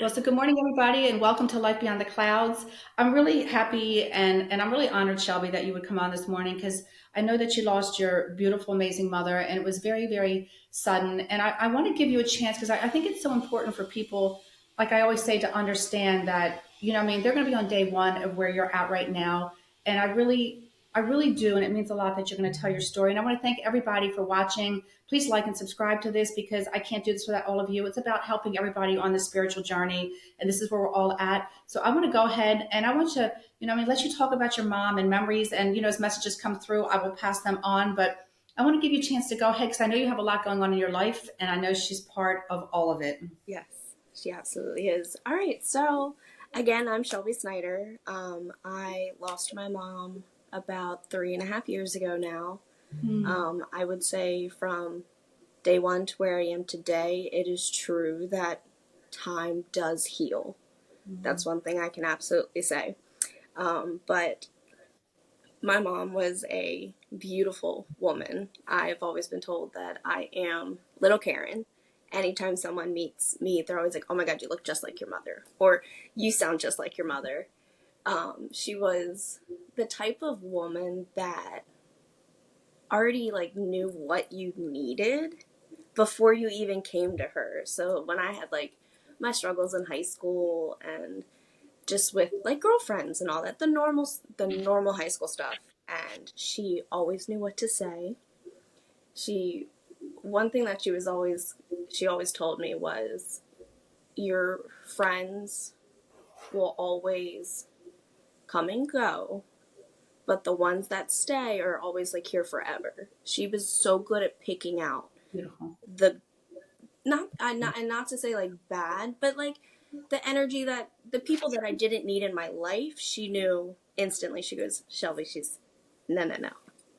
Well, so good morning, everybody, and welcome to Life Beyond the Clouds. I'm really happy and I'm really honored, Shelby, that you would come on this morning because I know that you lost your beautiful, amazing mother, and it was very, very sudden. And I want to give you a chance because I think it's so important for people, like I always say, to understand that, they're going to be on day one of where you're at right now. And I really do. And it means a lot that you're going to tell your story. And I want to thank everybody for watching. Please like and subscribe to this because I can't do this without all of you. It's about helping everybody on this spiritual journey. And this is where we're all at. So I want to go ahead and I want to, let you talk about your mom and memories. And, as messages come through, I will pass them on. But I want to give you a chance to go ahead because I know you have a lot going on in your life. And I know she's part of all of it. Yes, she absolutely is. All right, so again, I'm Shelby Snyder. I lost my mom about 3.5 years ago now. I would say from day one to where I am today, it is true that time does heal. That's one thing I can absolutely say. But my mom was a beautiful woman. I've always been told that I am little Karen. Anytime someone meets me, they're always like, "Oh my God, you look just like your mother," or "You sound just like your mother." She was the type of woman that already like knew what you needed before you even came to her. So when I had like my struggles in high school and just with like girlfriends and all that, the normal high school stuff, and she always knew what to say. She One thing that she always told me was, your friends will always come and go, but the ones that stay are always like here forever. She was so good at picking out Beautiful. the not to say like bad, but like the energy that the people that I didn't need in my life, she knew instantly. She goes, "Shelby, she's no, no, no.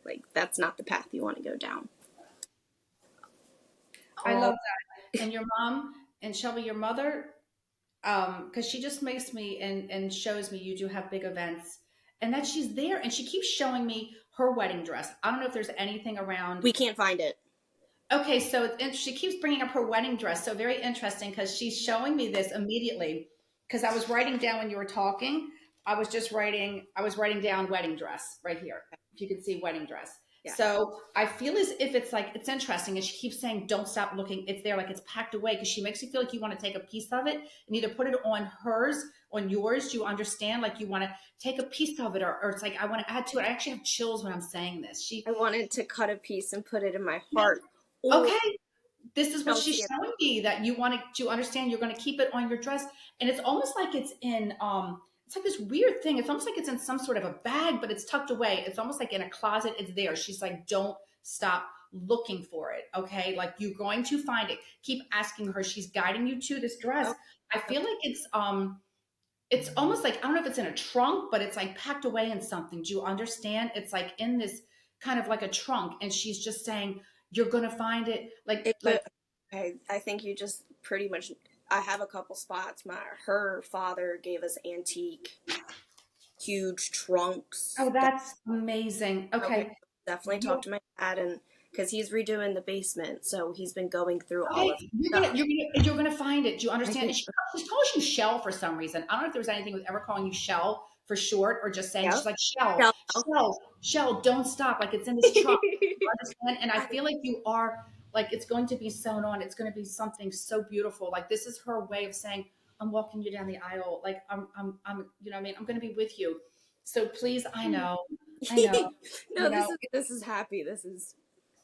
Like that's not the path you want to go down." I love All that. And your mom and Shelby, your mother, because she just makes me and shows me you do have big events and that she's there and she keeps showing me her wedding dress. I don't know if there's anything around. We can't find it. Okay, so she keeps bringing up her wedding dress. So very interesting because she's showing me this immediately because I was writing down when you were talking. I was writing down wedding dress right here. If you can see wedding dress. Yes. So I feel as if it's like, it's interesting. And she keeps saying, don't stop looking. It's there, like it's packed away because she makes you feel like you want to take a piece of it and either put it on hers, on yours. Do you understand? Like you want to take a piece of it or it's like, I want to add to it. I actually have chills when I'm saying this. I wanted to cut a piece and put it in my Yeah. heart. Or Okay, this is what she's Chelsea. showing me that you want to understand you're going to keep it on your dress and it's almost like it's in it's like this weird thing. It's almost like it's in some sort of a bag but it's tucked away. It's almost like in a closet. It's there. She's like, don't stop looking for it. Okay, like you're going to find it. Keep asking her. She's guiding you to this dress. Oh, I feel like it's almost like, I don't know if it's in a trunk but it's like packed away in something. Do you understand? It's like in this kind of like a trunk and she's just saying you're going to find it it like could. I think you just pretty much. I have a couple spots. Her father gave us antique, huge trunks. Oh, that's amazing. Okay, Okay. definitely talk You to my dad, and because he's redoing the basement, so he's been going through all okay, of you're the gonna stuff. find it. Do you I understand? think. And she calls you Shell for some reason. I don't know if there was anything with ever calling you Shell for short or just saying Yeah. she's like Shell, Yeah. Shell, don't stop. Like it's in this truck. You understand? And I feel like you are like it's going to be sewn on. It's going to be something so beautiful. Like this is her way of saying, I'm walking you down the aisle. Like I'm you know what I mean? I'm gonna be with you. So please, I know, you No, know. this is happy. This is.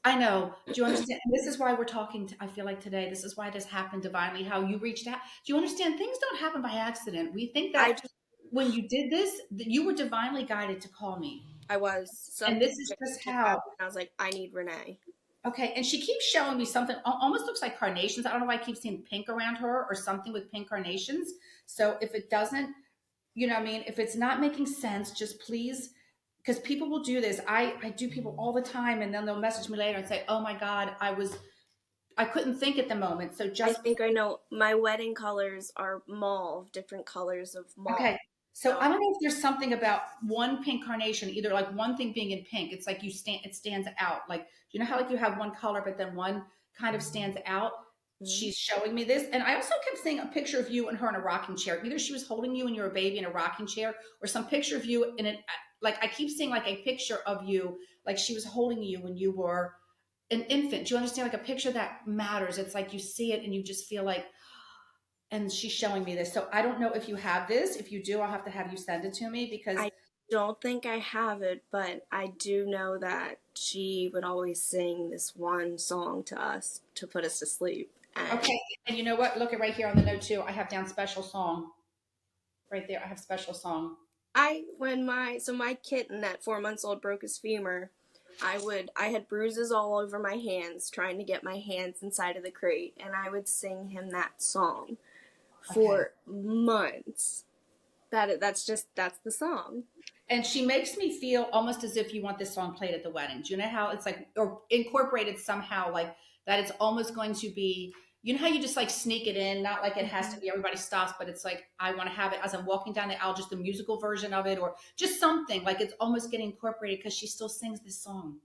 I know. Do you understand? And this is why we're talking. I feel like today, this is why this happened divinely. How you reached out. Do you understand? Things don't happen by accident. We think I that just. when you did this, that you were divinely guided to call me. I was And something this is just just how. happened. I was like, I need Renee. Okay. And she keeps showing me something. Almost looks like carnations. I don't know why I keep seeing pink around her or something with pink carnations. So if it doesn't, what I mean, if it's not making sense, just please, because people will do this. I do people all the time, and then they'll message me later and say, "Oh my God, I couldn't think at the moment." So I just think I know. My wedding colors are mauve, different colors of mauve. okay. So So I don't know if there's something about one pink carnation, either like one thing being in pink. It's like it stands out. Like you know how like you have one color, but then one kind of stands out. Mhm. she's showing me this. And I also kept seeing a picture of you and her in a rocking chair. Either she was holding you and you're a baby in a rocking chair, or some picture of you in an, like I keep seeing like a picture of you, like she was holding you when you were an infant. Do you understand? Like a picture that matters. It's like you see it and you just feel like, and she's showing me this. So I don't know if you have this. If you do, I'll have to have you send it to me because I don't think I have it, but I do know that she would always sing this one song to us to put us to sleep. And okay. And you know what? Look at right here on the note too. I have down special song right there. I have special song. my kitten at 4 months old broke his femur, I had bruises all over my hands trying to get my hands inside of the crate, and I would sing him that song Okay. for months. That's the song. And she makes me feel almost as if you want this song played at the wedding. Do you know how it's like, or incorporated somehow, like that it's almost going to be, you know how you just like sneak it in, not like it has to Mhm. be everybody stops, but it's like, I want to have it as I'm walking down the aisle, just the musical version of it, or just something like it's almost getting incorporated because she still sings this song.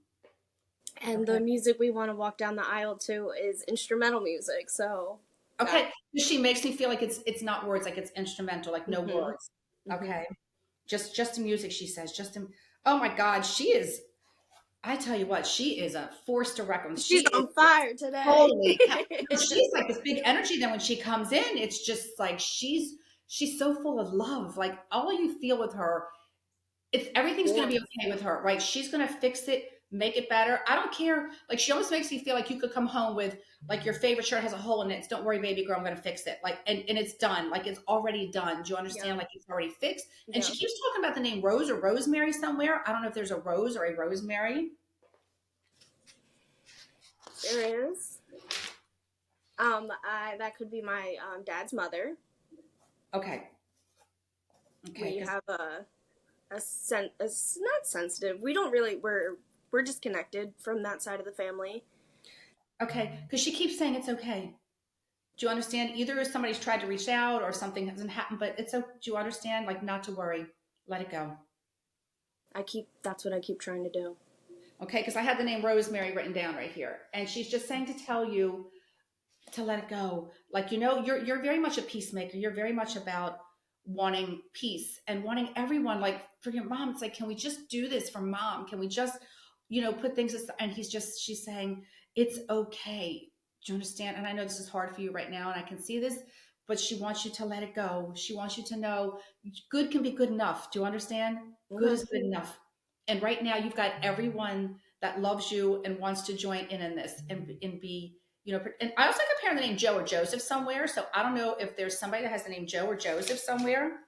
And Okay. the music we want to walk down the aisle to is instrumental music, so that. Okay. She makes me feel like it's not words, like it's instrumental, like no Mhm. words. Mhm. Okay. Just music, she says. Oh my God, she is. I tell you what, she is a force to reckon with. She's She is on fire today. holy cow. She's like this big energy. Then when she comes in, it's just like she's so full of love. Like all you feel with her, it's everything's going to be Warmth. okay with her, right? She's going to fix it, make it better. I don't care. Like she almost makes me feel like you could come home with like your favorite shirt has a hole in it. It's, don't worry, baby girl, I'm going to fix it. Like and it's done. Like it's already done. Do you Yeah. understand? Like it's already fixed. And Yeah. she keeps talking about the name Rose or Rosemary somewhere. I don't know if there's a Rose or a Rosemary. There is. That could be my dad's mother. Okay. Okay. We Because have a not sensitive. We don't really. We're disconnected from that side of the family. okay. Because she keeps saying it's okay. Do you understand? Either somebody's tried to reach out or something hasn't happened, but it's okay. Do you understand? Like not to worry. Let it go. That's what I keep trying to do. Okay, because I had the name Rosemary written down right here. And she's just saying to tell you to let it go. Like, you know, you're very much a peacemaker. You're very much about wanting peace and wanting everyone, like for your mom, it's like, can we just do this for mom? Can we just, put things aside? And she's saying, it's okay. Do you understand? And I know this is hard for you right now, and I can see this, but she wants you to let it go. She wants you to know good can be good enough. Do you understand? Good Okay. is good enough. And right now, you've got everyone that loves you and wants to join in this and be, and I also compare the name Joe or Joseph somewhere. So I don't know if there's somebody that has the name Joe or Joseph somewhere.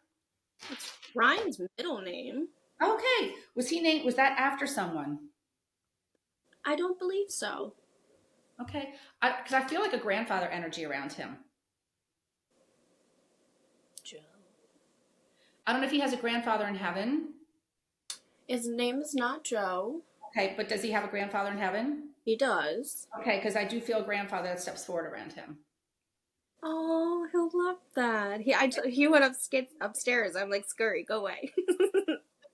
It's Ryan's middle name. Okay. Was that after someone? I don't believe so. Okay. Because I feel like a grandfather energy around him. Joe. I don't know if he has a grandfather in heaven. His name is not Joe. Okay. But does he have a grandfather in heaven? He does. Okay. Because I do feel a grandfather that steps forward around him. Oh, he'll love that. He went upstairs. I'm like, scurry, go away.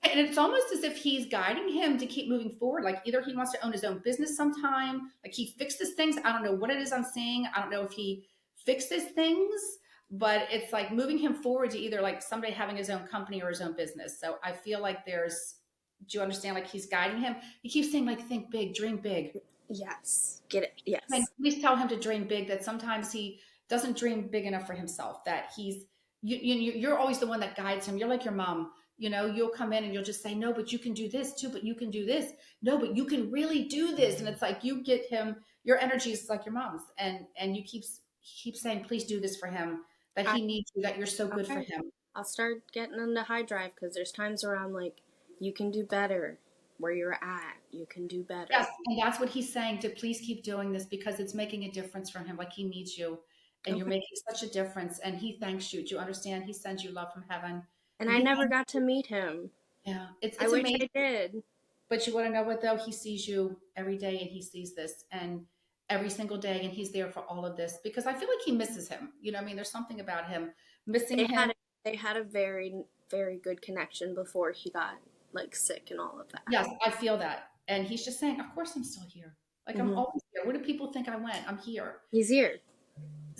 And it's almost as if he's guiding him to keep moving forward. Like either he wants to own his own business sometime, like he fixes things. I don't know what it is I'm seeing. I don't know if he fixes things, but it's like moving him forward to either like someday having his own company or his own business. So I feel like do you understand? Like he's guiding him. He keeps saying like, think big, dream big. Yes. Get it? And Yes. please tell him to dream big, that sometimes he doesn't dream big enough for himself, that you're always the one that guides him. You're like your mom. You'll come in and you'll just say, no, but you can do this too, but you can do this. No, but you can really do this. And it's like you get him, your energy is like your mom's. And you keep saying, please do this for him, that I, he needs you, that you're so good for okay. him. I'll start getting into high drive because there's times where I'm like, you can do better. Where you're at, you can do better. Yes, and that's what he's saying, to please keep doing this because it's making a difference for him. Like he needs you, and you're Okay. making such a difference. And he thanks you. Do you understand? He sends you love from heaven, And and I he never thanks. got to meet him. Yeah, it's I it's wish amazing. I did. But you want to know what though? He sees you every day, and he sees this, and every single day, and he's there for all of this because I feel like he misses him. I mean, there's something about him missing They him. had they had a very very good connection before he got like sick and all of that. Yes, I feel that, and he's just saying, "Of course, I'm still here. Like I'm Hmm. always here. What do people think I went? I'm here." He's here.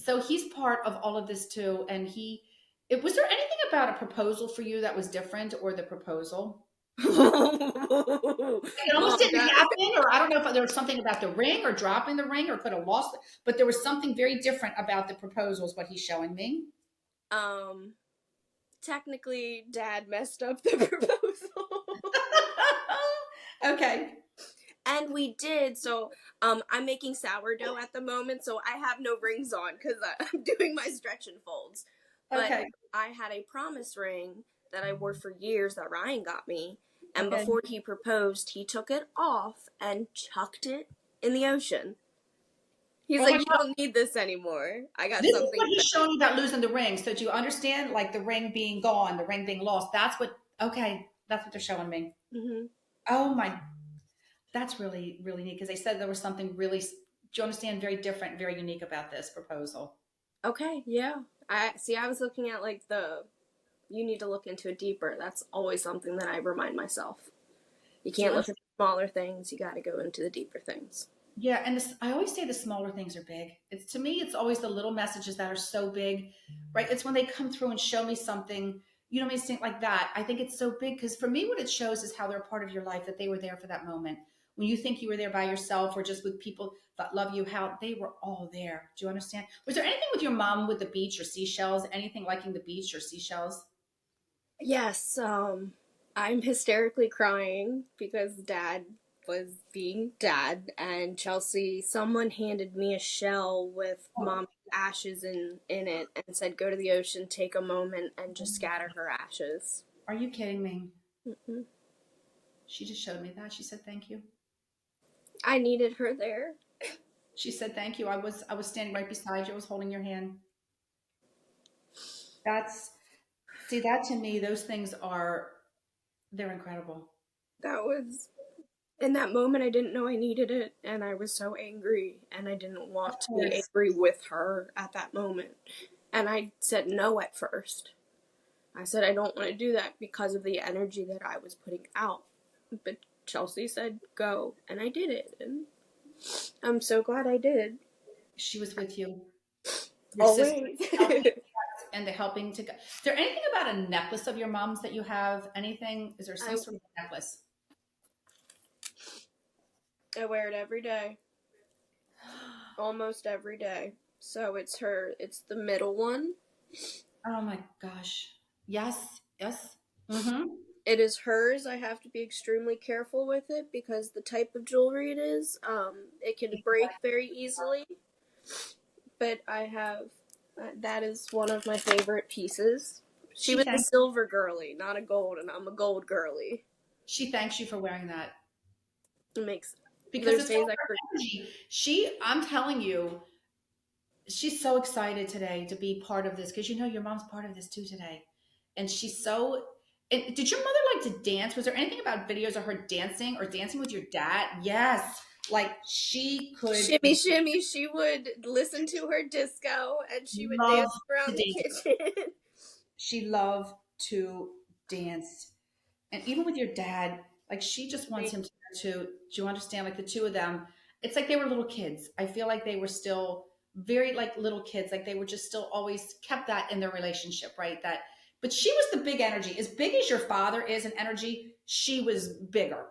So he's part of all of this too. And was there anything about a proposal for you that was different, or the proposal? It almost didn't That happen, or I don't know if there was something about the ring or dropping the ring or could have lost it, but there was something very different about the proposals, what he's showing me. um technically dad messed up the proposal. Okay. And we did. So I'm making sourdough at the moment, so I have no rings on because I'm doing my stretch and folds. But Okay. I had a promise ring that I wore for years that Ryan got me, and Okay. before he proposed, he took it off and chucked it in the ocean. He's Oh my like, "You God. don't need this anymore. I got This is something what he's better." showing you about losing the ring. So do you understand? Like the ring being gone, the ring being lost. Okay. That's what they're showing me. Hmm. Oh my, that's really, really neat because they said there was something really, do you understand? Very different, very unique about this proposal. Okay, yeah. I see. I was looking at like the. You need to look into it deeper. That's always something that I remind myself. You Do you can't look at understand? the smaller things. You got to go into the deeper things. Yeah, and I always say the smaller things are big. It's to me, it's always the little messages that are so big, right? It's when they come through and show me something, you know, what I mean, like that. I think it's so big because for me, what it shows is how they're a part of your life, that they were there for that moment. When you think you were there by yourself or just with people that love you, how they were all there. Do you understand? Was there anything with your mom with the beach or seashells? Anything liking the beach or seashells? Yes, I'm hysterically crying because dad was being dad, and Chelsea, someone handed me a shell with Oh, mom's ashes in it and said, go to the ocean, take a moment, and just scatter her ashes. are you kidding me? Mm-mm. She just showed me that. She said thank you. I needed her there. She said thank you. I was standing right beside you. I was holding your hand. That's See, that to me, those things they're incredible. That was in that moment. I didn't know I needed it, and I was so angry, and I didn't Of want to be course. angry with her at that moment. And I said no at first. I said I don't want to do that because of the energy that I was putting out. But Chelsea said go, and I did it, and I'm so glad I did. She was with you. Your sister Always. helping and the helping to go. Is there anything about a necklace of your mom's that you have? Anything? Is there some I sort of necklace? I wear it every day, almost every day. So it's her. It's the middle one. Oh my gosh. Yes. Yes. Mm-hmm. It is hers. I have to be extremely careful with it because the type of jewelry it is, it can break very easily. But I have that is one of my favorite pieces. She She was a thanks silver girly, not a gold, and I'm a gold girly. she thanks you for wearing that It makes because there's it's all days I her forget. energy. I'm telling you, she's so excited today to be part of this because you know your mom's part of this too today, and she's so. And did your mother like to dance? Was there anything about videos of her dancing or dancing with your dad? Yes, like she could Shimmy, shimmy. She would listen to her disco and she would love dance to around the dance. kitchen. She loved to dance, and even with your dad, like she just wants him to. Do you understand? Like the two of them, it's like they were little kids. I feel like they were still very like little kids. Like they were just still always kept that in their relationship, right? That, but she was the big energy. As big as your father is in energy, she was bigger.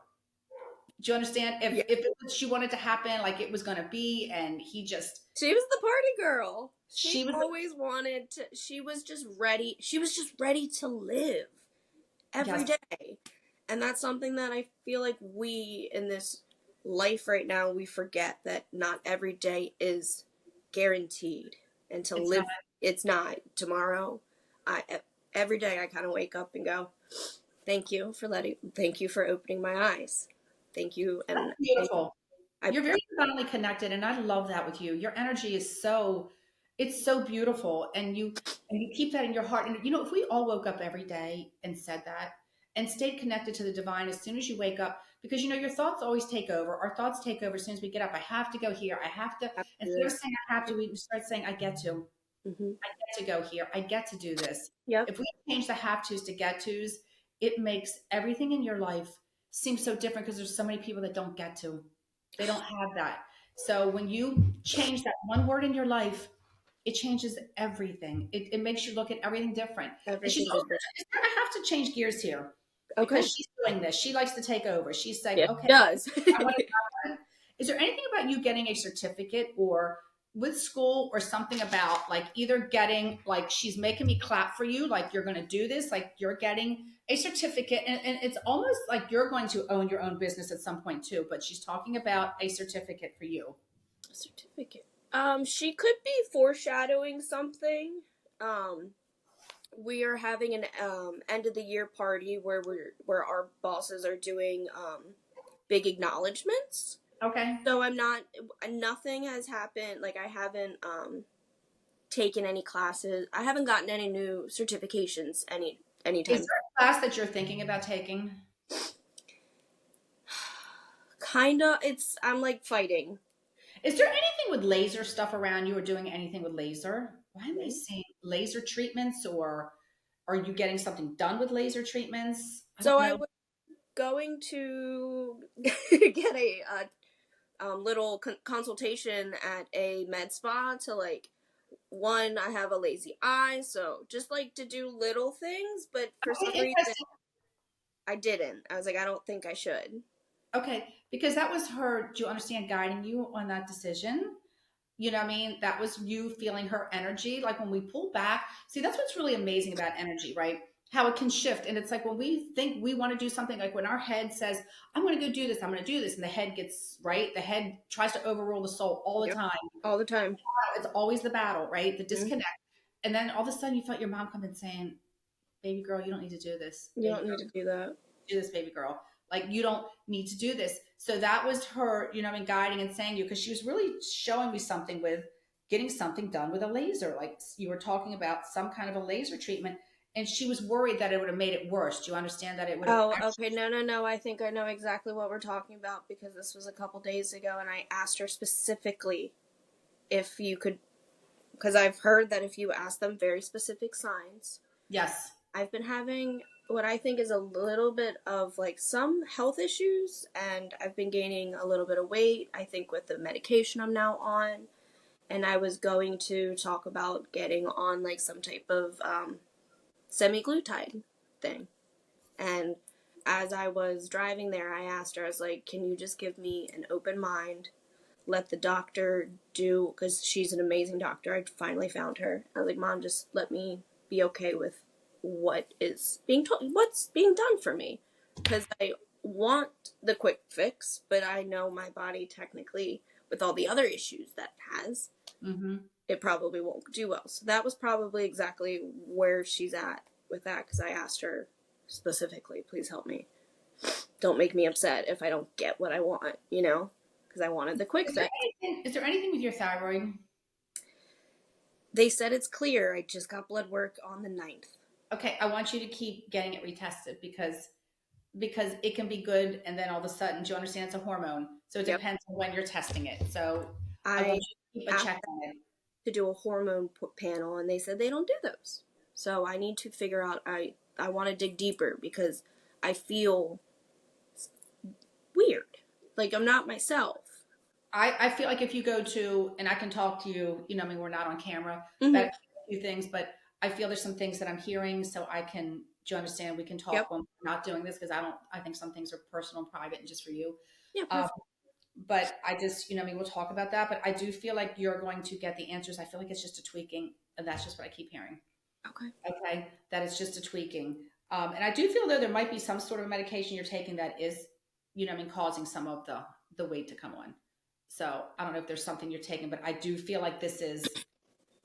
Do you understand? Yeah. If it was, she wanted to happen, like it was going to be, and he just, She was the party girl. She she was. always wanted to, she was just ready. She was just ready to live every Yes, day. And that's something that I feel like we in this life right now, we forget that not every day is guaranteed. And to it's not live, it's not. Tomorrow, every day I kind of wake up and go, thank you for opening my eyes. Thank you. And beautiful. I You're very divinely connected, and I love that with you. Your energy is it's so beautiful, and you keep that in your heart. And you know, if we all woke up every day and said that and stayed connected to the divine as soon as you wake up, because you know your thoughts always take over. Our thoughts take over as soon as we get up. I have to go here. I have to. have to do Instead of this. saying I have to, we start saying I get to. Hmm. I get to go here. I get to do this. Yep. If we change the have tos to get tos, it makes everything in your life seem so different because there's so many people that don't get to. They don't have that. So when you change that one word in your life, it changes everything. It makes you look at everything different. And she's Everything also, different. I have to change gears here because Okay. she's doing this. She likes to take over. She's like, Yeah. okay, Does. I want to. Is there anything about you getting a certificate or with school or something about like either getting like she's making me clap for you, like you're going to do this, like you're getting a certificate, and it's almost like you're going to own your own business at some point too. But she's talking about a certificate for you. Certificate. She could be foreshadowing something. Um, we are having an end of the year party where our bosses are doing big acknowledgments. Okay. So I'm not. Nothing has happened. Like I haven't taken any classes. I haven't gotten any new certifications Is anytime. there a class that you're thinking about taking? Kinda. It's I'm like fighting. Is there anything with laser stuff around you or doing anything with laser? Why am I seeing laser treatments or are you getting something done with laser treatments? I So don't I know. was going to get a little consultation at a med spa to like one I have a lazy eye, so just like to do little things, but for some Okay, reason interesting. I didn't. I was like I don't think I should. Okay, because that was her, do you understand, guiding you on that decision? You know what I mean? That was you feeling her energy. Like when we pull back, see, that's what's really amazing about energy, right? How it can shift. And it's like when we think we want to do something, like when our head says, I'm going to go do this, I'm going to do this. And the head gets right. The head tries to overrule the soul all the Yep. time. All the time. It's always the battle, right? The Mm-hmm. disconnect. And then all of a sudden you felt your mom come in saying, baby girl, you don't need to do this. You Baby don't girl, need to do that. do this, baby girl. Like you don't need to do this. So that was her, you know, I mean, guiding and saying you because she was really showing me something with getting something done with a laser. Like you were talking about some kind of a laser treatment, and she was worried that it would have made it worse. Do you understand that it would have Oh, actually? okay. No, no, no. I think I know exactly what we're talking about because this was a couple days ago and I asked her specifically if you could because I've heard that if you ask them very specific signs, Yes. I've been having what I think is a little bit of like some health issues, and I've been gaining a little bit of weight, I think, with the medication I'm now on. And I was going to talk about getting on like some type of semi-glutide thing. And as I was driving there, I asked her, I was like, can you just give me an open mind? Let the doctor do, because she's an amazing doctor. I finally found her. I was like, Mom, just let me be okay with what is being told, what's being done for me. Because I want the quick fix, but I know my body technically, with all the other issues that it has, Mm-hmm. it probably won't do well. So that was probably exactly where she's at with that, because I asked her specifically, please help me. Don't make me upset if I don't get what I want, you know? Because I wanted the quick Is there fix. anything? Is there anything with your thyroid? They said it's clear. I just got blood work on the 9th. Okay, I want you to keep getting it retested because it can be good, and then all of a sudden, do you understand? It's a hormone, so it Yep. depends on when you're testing it. So I I want you to keep a asked check on it. to do a hormone panel, and they said they don't do those. So I need to figure out. I want to dig deeper because I feel weird, like I'm not myself. I feel like if you go to, and I can talk to you, you know, I mean, we're not on camera, Mm-hmm. but a few things, but I feel there's some things that I'm hearing, so I can, do you understand? We can Yep. talk when we're not doing this because I think some things are personal and private and just for you. Yeah. Um, Perfect. but I just, you know, I mean, we'll talk about that, but I do feel like you're going to get the answers. I feel like it's just a tweaking, and that's just what I keep hearing. Okay. Okay. That it's just a tweaking. And I do feel though there might be some sort of medication you're taking that is, you know, I mean, causing some of the weight to come on. So I don't know if there's something you're taking, but I do feel like this is,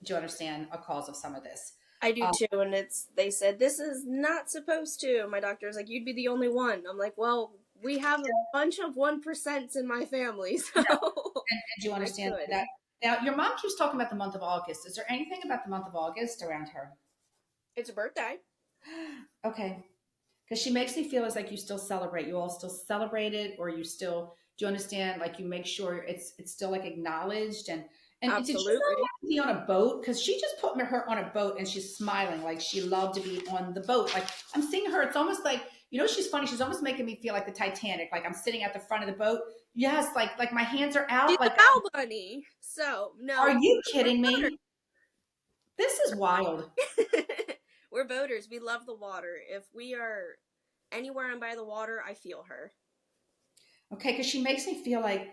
do you understand, a cause of some of this. I do Um, too, and they said this is not supposed to. My doctor was like, "You'd be the only one." I'm like, "Well, we have a bunch of 1% in my family, so and do you I understand could." that? Now, your mom keeps talking about the month of August. Is there anything about the month of August around her? It's a birthday. Okay. Because she makes me feel as like you still celebrate. You all still celebrate it, or you still, do you understand? Like you make sure it's still like acknowledged and did you Absolutely. be on a boat? Because she just put her on a boat and she's smiling like she loved to be on the boat. Like I'm seeing her. It's almost like, you know, she's funny. She's almost making me feel like the Titanic. Like I'm sitting at the front of the boat. Yes, like my hands are She's out. a Like, bow bunny. So are no, you we're kidding not her. me? This is wild. We're boaters. We love the water. If we are anywhere I'm by the water, I feel her. Okay, because she makes me feel like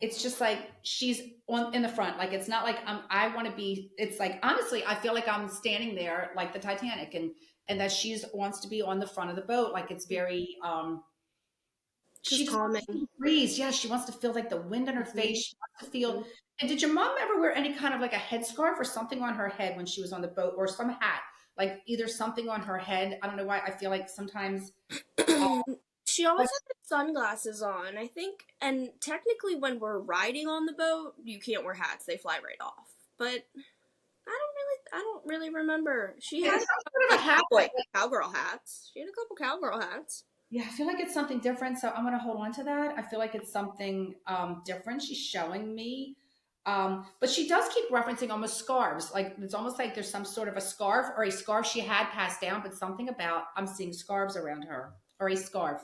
it's just like she's on in the front. Like it's not like I want to be. It's like honestly, I feel like I'm standing there like the Titanic, and that she's wants to be on the front of the boat. Like it's very she Just just wants to calming. feel the breeze. Yeah, she wants to feel like the wind in her face. Hmm. She wants to feel. And did your mom ever wear any kind of like a headscarf or something on her head when she was on the boat, or some hat? Like either something on her head. I don't know why. I feel like sometimes. Uh, She but always had sunglasses on, I think. And technically, when we're riding on the boat, you can't wear hats; they fly right off. But I don't really remember. She it's had some sort of like a hat that cowgirl hats. She had a couple cowgirl hats. yeah, I feel like it's something different. So I'm going to hold on to that. I feel like it's something different. She's showing me. But she does keep referencing almost scarves. Like it's almost like there's some sort of a scarf or a scarf she had passed down, but something about I'm seeing scarves around her or a scarf.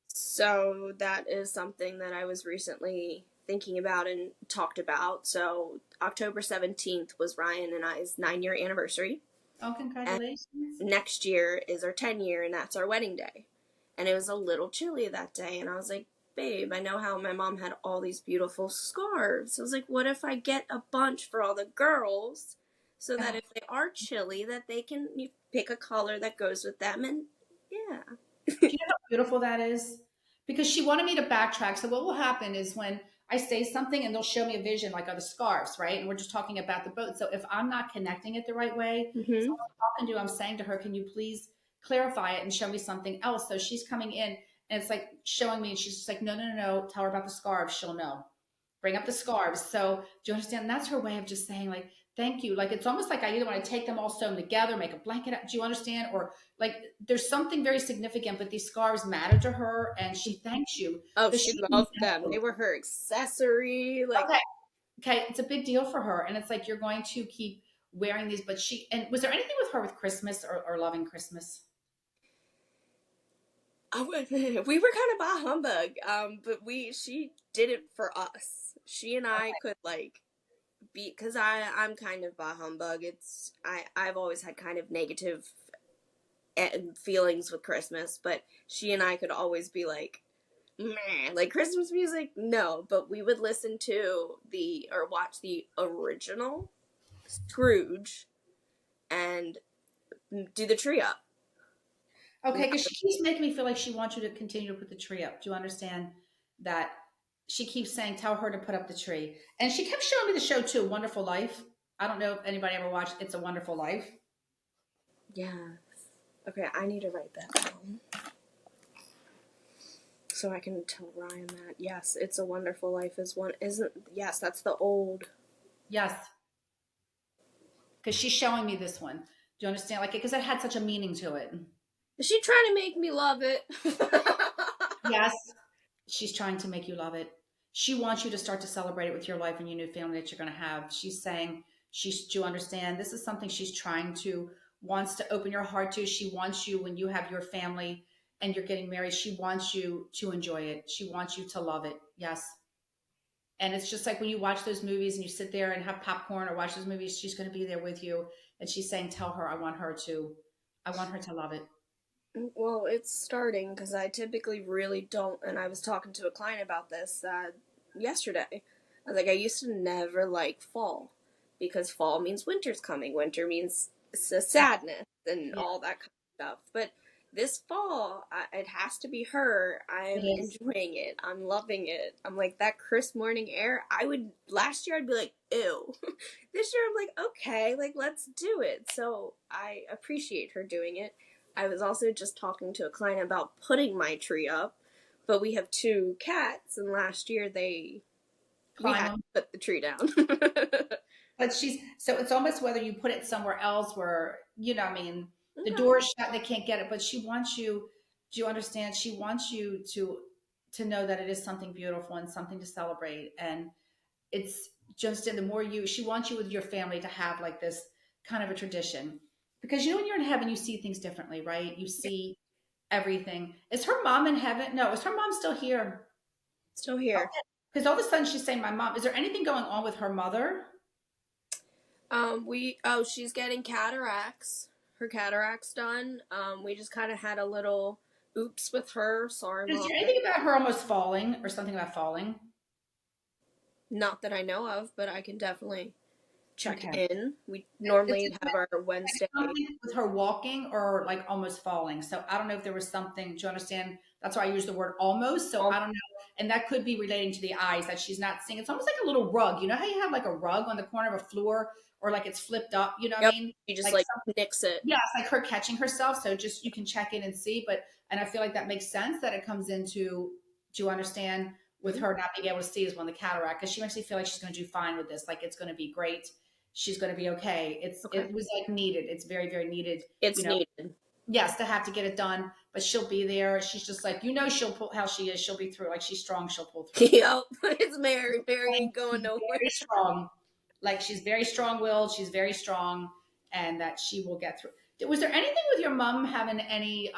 So that is something that I was recently thinking about and talked about. So October 17th was Ryan and I's 9-year anniversary. Oh, And congratulations. next year is our 10-year, and that's our wedding day. And it was a little chilly that day. And I was like, babe, I know how my mom had all these beautiful scarves. I was like, what if I get a bunch for all the girls so that Oh, if they are chilly, that they can pick a color that goes with them? And yeah. do you know how beautiful that is? Because she wanted me to backtrack. So what will happen is when I say something and they'll show me a vision like of the scarves, right? And we're just talking about the boat. So if I'm not connecting it the right way, so Hmm. what I'm talking to, I'm saying to her, can you please clarify it and show me something else? So she's coming in and it's like showing me and she's just like, no, no, no, no, tell her about the scarves. She'll know. Bring up the scarves. So do you understand? That's her way of just saying like, thank you. Like it's almost like I either want to take them all sewn together, make a blanket. Do you understand? Or like there's something very significant, but these scarves matter to her and she thanks you Oh, because she she loved them. They were her accessory. Like, okay, okay, it's a big deal for her. And it's like you're going to keep wearing these, but she and was there anything with her with Christmas or loving Christmas? we were kind of bah humbug, but she did it for us. She and I could like be because I'm kind of bah humbug. I've always had kind of negative feelings with Christmas, but she and I could always be like, meh, like Christmas music, no. But we would listen to the or watch the original Scrooge and do the tree up. Okay, because she keeps making me feel like she wants you to continue to put the tree up. Do you understand that? She keeps saying, tell her to put up the tree. And she kept showing me the show too, Wonderful Life. I don't know if anybody ever watched It's a Wonderful Life. Yeah. Okay, I need to write that down so I can tell Ryan that. Yes, It's a Wonderful Life is one. Isn't yes, that's the old. Yes, because she's showing me this one. Do you understand? Like, because it had such a meaning to it. Is she trying to make me love it? Yes, she's trying to make you love it. She wants you to start to celebrate it with your life and your new family that you're going to have. She's saying, do you understand? This is something she's trying to, wants to open your heart to. She wants you when you have your family and you're getting married. She wants you to enjoy it. She wants you to love it. Yes. And it's just like when you watch those movies and you sit there and have popcorn or watch those movies, she's going to be there with you. And she's saying, tell her, I want her to love it. Well, it's starting because I typically really don't. And I was talking to a client about this yesterday. I was like, I used to never like fall because fall means winter's coming. Winter means sadness and Yeah, all that kind of stuff. But this fall, it has to be her. it I'm is. enjoying it. I'm loving it. I'm like that crisp morning air. Last year I'd be like, ew. This year I'm like, okay, like let's do it. So I appreciate her doing it. I was also just talking to a client about putting my tree up, but we have two cats, and last year we Climb had to them. put the tree down. But so it's almost whether you put it somewhere else where, I mean, the Okay. door is shut, they can't get it, but she wants you, do you understand? She wants you to know that it is something beautiful and something to celebrate. And it's just in the more she wants you with your family to have like this kind of a tradition. Because when you're in heaven, you see things differently, right? You see everything. Is her mom in heaven? No, is her mom still here? Still here. Because all of a sudden she's saying, my mom, is there anything going on with her mother? She's getting cataracts. Her cataracts done. We just kind of had a little oops with her. Sorry, Is mom. there anything about her almost falling or something about falling? Not that I know of, but I can definitely check Okay. in. We It's normally have our like Wednesday. something with her walking or like almost falling. So I don't know if there was something, do you understand? That's why I use the word almost. So Um, I don't know. And that could be relating to the eyes that she's not seeing. It's almost like a little rug. You know how you have like a rug on the corner of a floor or like it's flipped up, you know what I yep. mean? She just Like like nicks it. yeah, it's like her catching herself. So just you can check in and see. But and I feel like that makes sense that it comes into, do you understand, with Mhm. her not being able to see is when the cataract, because she makes me feel like she's gonna do fine with this. Like it's gonna be great. She's gonna be okay. Okay. It was like needed. It's very, very needed, It's you know. needed. Yes, to have to get it done, but she'll be there. She's just like, she'll pull how she is. She'll be through. Like she's strong, she'll pull through. Yep. It's Mary. Mary And ain't going she's nowhere. very strong. Like she's very strong willed, she's very strong, and that she will get through. Was there anything with your mom having any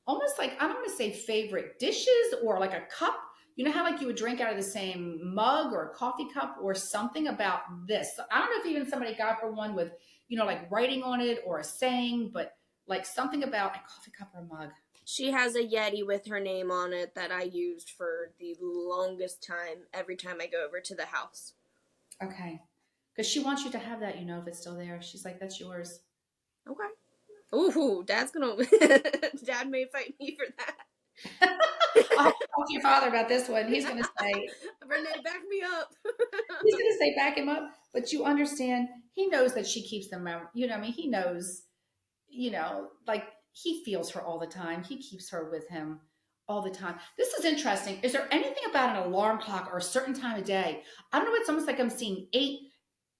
almost like I don't want to say favorite dishes or like a cup? You know how like you would drink out of the same mug or a coffee cup or something about this. I don't know if even somebody got her one with, like writing on it or a saying, but like something about a coffee cup or a mug. She has a Yeti with her name on it that I used for the longest time every time I go over to the house. Okay. Because she wants you to have that, if it's still there. She's like, that's yours. Okay. Ooh, Dad's gonna. Dad may fight me for that. I'll talk to your father about this one. Renee, back me up. He's gonna say back him up, but you understand, he knows that she keeps them, I mean, he knows, like he feels her all the time. He keeps her with him all the time. This is interesting. Is there anything about an alarm clock or a certain time of day? I don't know. It's almost like I'm seeing 8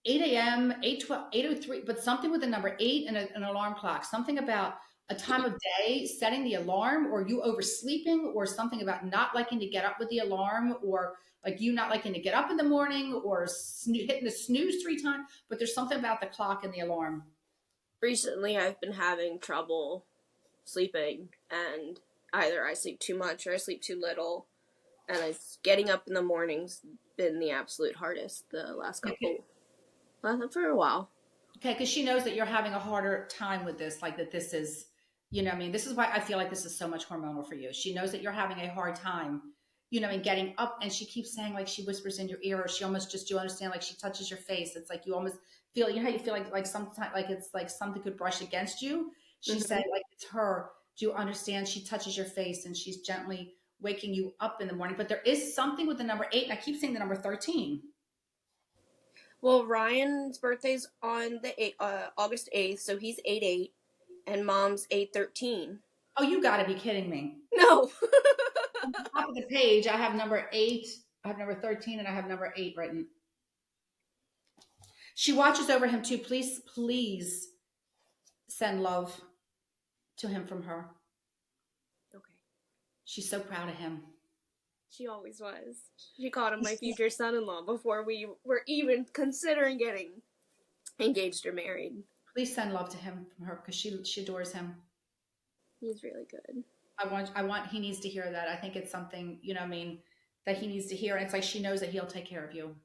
a.m., 8:12, 8:03, but something with the number eight and an alarm clock. Something about a time of day, setting the alarm, or you oversleeping, or something about not liking to get up with the alarm, or like you not liking to get up in the morning, or hitting the snooze 3 times. But there's something about the clock and the alarm. Recently, I've been having trouble sleeping, and either I sleep too much or I sleep too little, and getting up in the morning's been the absolute hardest the last couple, well, for a while. Okay, because she knows that you're having a harder time with this, like that this is, I mean, this is why I feel like this is so much hormonal for you. She knows that you're having a hard time, and getting up, and she keeps saying, like, she whispers in your ear, or she almost just, you understand, like, she touches your face. It's like you almost feel, how you feel like sometimes, like it's like something could brush against you. She Mm-hmm. said, like, it's her. Do you understand? She touches your face and she's gently waking you up in the morning. But there is something with the number eight, and I keep saying the number 13. Well, Ryan's birthday's on the August 8th, so he's 8/8, and Mom's 8/13. Oh, you got to be kidding me. No. On the top of the page, I have number eight, I have number 13, and I have number eight written. She watches over him too. Please, please send love to him from her. Okay. She's so proud of him. She always was. She called him my future son-in-law before we were even considering getting engaged or married. Please send love to him from her because she adores him. He's really good. He needs to hear that. I think it's something, I mean, that he needs to hear. And it's like she knows that he'll take care of you.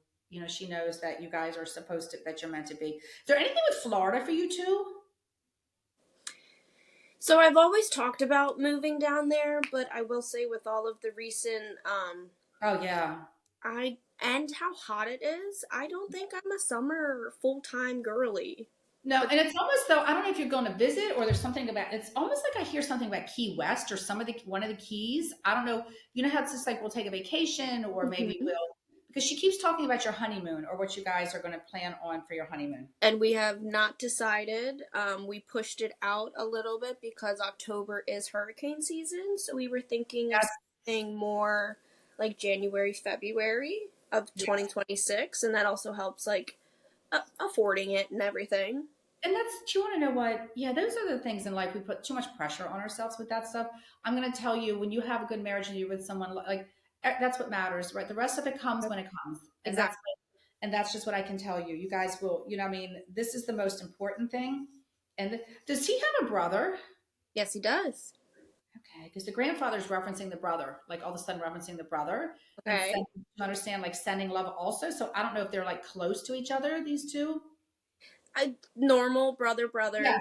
She knows that you guys are supposed to, that you're meant to be. Is there anything with Florida for you two? So I've always talked about moving down there, but I will say with all of the recent, Oh yeah. and how hot it is, I don't think I'm a summer full-time girly. No, But and it's almost though I don't know if you're going to visit or there's something about it's almost like I hear something about Key West or one of the keys. I don't know. You know how it's just like we'll take a vacation or maybe Mhm. we'll because she keeps talking about your honeymoon or what you guys are going to plan on for your honeymoon. And we have not decided. We pushed it out a little bit because October is hurricane season, so we were thinking of Yes, something more like January, February of yes. 2026, and that also helps like affording it and everything. And do you want to know what? Yeah, those are the things in life we put too much pressure on ourselves with that stuff. I'm going to tell you when you have a good marriage and you're with someone like that's what matters, right? The rest of it comes when it comes. And Exactly. that's just what I can tell you. You guys will, I mean, this is the most important thing. And does he have a brother? Yes, he does. Okay, because the grandfather's referencing the brother, like all of a sudden referencing the brother and Okay. sending, you understand, like sending love also. So I don't know if they're like close to each other, these two. Normal brother Yes. brother ship.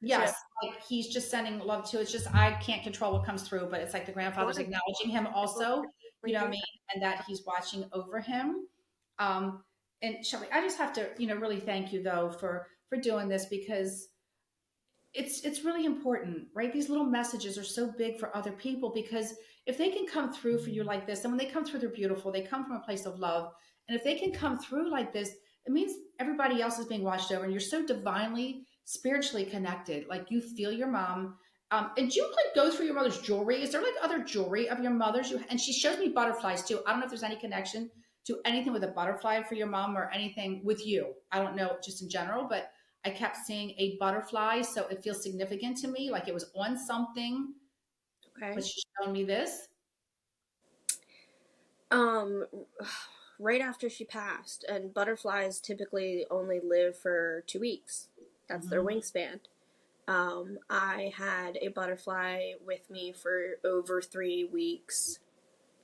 Yes. Like he's just sending love to. It's just I can't control what comes through, but it's like the grandfather's Sure. acknowledging him Well, also, you we know what I do mean? And that he's watching over him. Um, and Shelby, I just have to, really thank you though for doing this because it's really important, right? These little messages are so big for other people because if they can come through for you like this, and when they come through, they're beautiful. They come from a place of love, and if they can come through like this, it means everybody else is being watched over, and you're so divinely, spiritually connected. Like you feel your mom. And do you like go through your mother's jewelry? Is there like other jewelry of your mother's? And she shows me butterflies too. I don't know if there's any connection to anything with a butterfly for your mom or anything with you. I don't know, just in general, but I kept seeing a butterfly, so it feels significant to me, like it was on something, but Okay. she's showing me this. Um, right after she passed, and butterflies typically only live for 2 weeks. That's their Hmm. wingspan. I had a butterfly with me for over 3 weeks.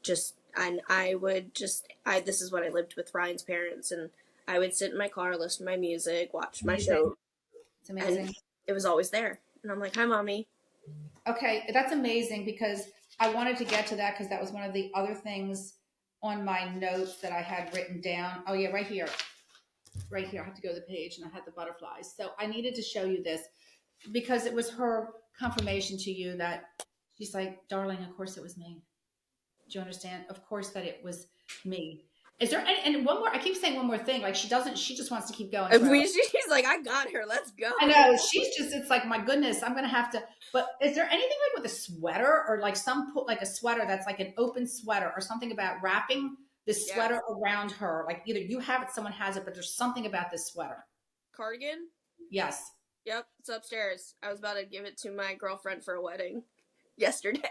Just and I would just I this is what I lived with Ryan's parents, and I would sit in my car, listen to my music, watch my Amazing. show, It's and amazing. it was always there. And I'm like, "Hi, mommy." Okay, that's amazing because I wanted to get to that because that was one of the other things on my notes that I had written down. Oh yeah, right here. Right here. I have to go to the page and I had the butterflies. So I needed to show you this because it was her confirmation to you that she's like, darling, of course it was me. Do you understand? Of course that it was me. Is there any, and one more, I keep saying one more thing. Like she just wants to keep going And forever. she's like, "I got her. Let's I go." know she's just, it's like, my goodness, I'm going to have to, but is there anything like with a sweater or like like a sweater that's like an open sweater or something about wrapping this Yes. sweater around her? Like either you have it, someone has it, but there's something about this sweater. Cardigan? Yes. Yep, it's upstairs. I was about to give it to my girlfriend for a wedding yesterday.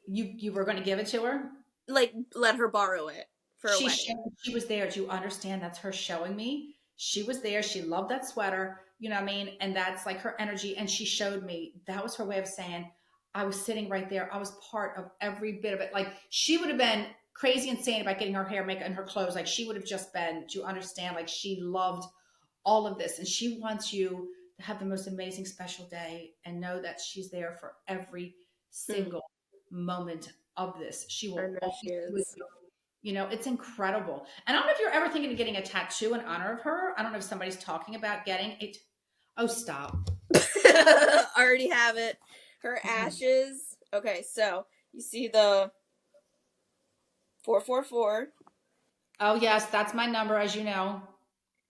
You were going to give it to her? Like, let her borrow it for a wedding. She was there. Do you understand? That's her showing me. She was there. She loved that sweater. You know what I mean? And that's like her energy. And she showed me that was her way of saying, I was sitting right there. I was part of every bit of it. Like she would have been crazy insane about getting her hair, makeup, and her clothes. Like she would have just been, do you understand? Like she loved all of this. And she wants you to have the most amazing special day and know that she's there for every Hmm. single moment of this. She I will know always she be with is. you. It's incredible. And I don't know if you're ever thinking of getting a tattoo in honor of her. I don't know if somebody's talking about getting it. Oh, stop. Already have it. Her ashes. Okay, so you see the 444. Oh, yes, that's my number, as you know.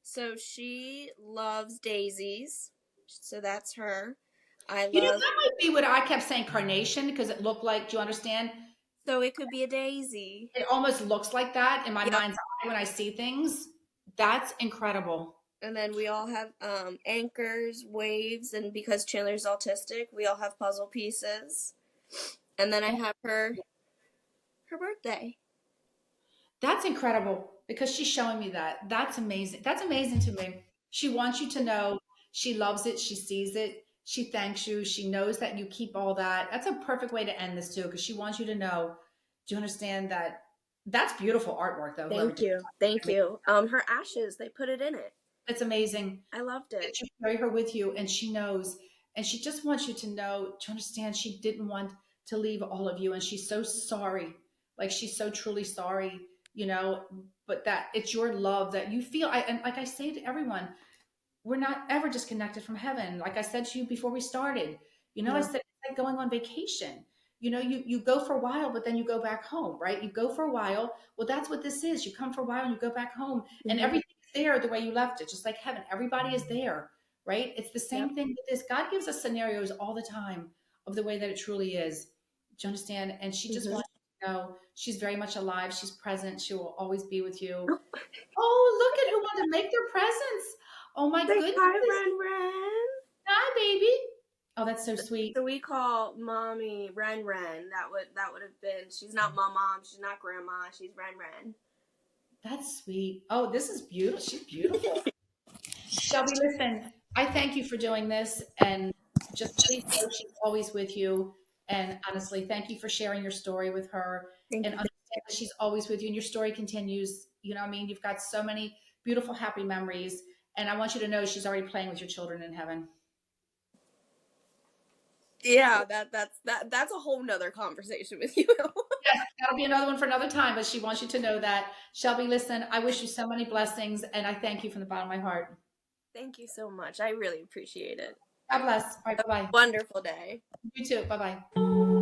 So she loves daisies. So that's her. I love. That might be what I kept saying carnation because it looked like, do you understand? So it could be a daisy. It almost looks like that in my Yep. mind's eye when I see things. That's incredible. And then we all have anchors, waves, and because Chandler's autistic, we all have puzzle pieces. And then I have her birthday. That's incredible because she's showing me that. That's amazing. That's amazing to me. She wants you to know she loves it. She sees it. She thanks you. She knows that you keep all that. That's a perfect way to end this too because she wants you to know. Do you understand that? That's beautiful artwork though. Whoever Thank did you. Thank it. you. Her ashes, they put it in it. It's amazing I loved it. that you carry her with you and she knows. And she just wants you to know, to understand she didn't want to leave all of you. And she's so sorry. Like she's so truly sorry, but that it's your love that you feel. And like I say to everyone, we're not ever disconnected from heaven. Like I said to you before we started, I No. said it's like going on vacation. You go for a while, but then you go back home, right? You go for a while. Well, that's what this is. You come for a while and you go back home, and Mm-hmm. everything's there the way you left it, just like heaven. Everybody is there, right? It's the Yep. same thing with this. God gives us scenarios all the time of the way that it truly is. Do you understand? And she just Mm-hmm. wants you to know she's very much alive. She's present. She will always be with you. Oh, look at who wanted to make their presents. Oh my Say goodness. hi, Ren Ren. Hi, baby. Oh, that's so sweet. So we call mommy Ren Ren. That would have been. She's not mom. She's not grandma. She's Ren Ren. That's sweet. Oh, this is beautiful. She's beautiful. Shelby, listen, I thank you for doing this. And just please know she's always with you. And honestly, thank you for sharing your story with her Thank and you. understand that she's always with you and your story continues. You know what I mean? You've got so many beautiful, happy memories. And I want you to know she's already playing with your children in heaven. Yeah, that's a whole nother conversation with you. Yes, that'll be another one for another time, but she wants you to know that. Shelby, listen, I wish you so many blessings and I thank you from the bottom of my heart. Thank you so much. I really appreciate it. God bless. All right, bye bye. Wonderful day. You too. Bye bye.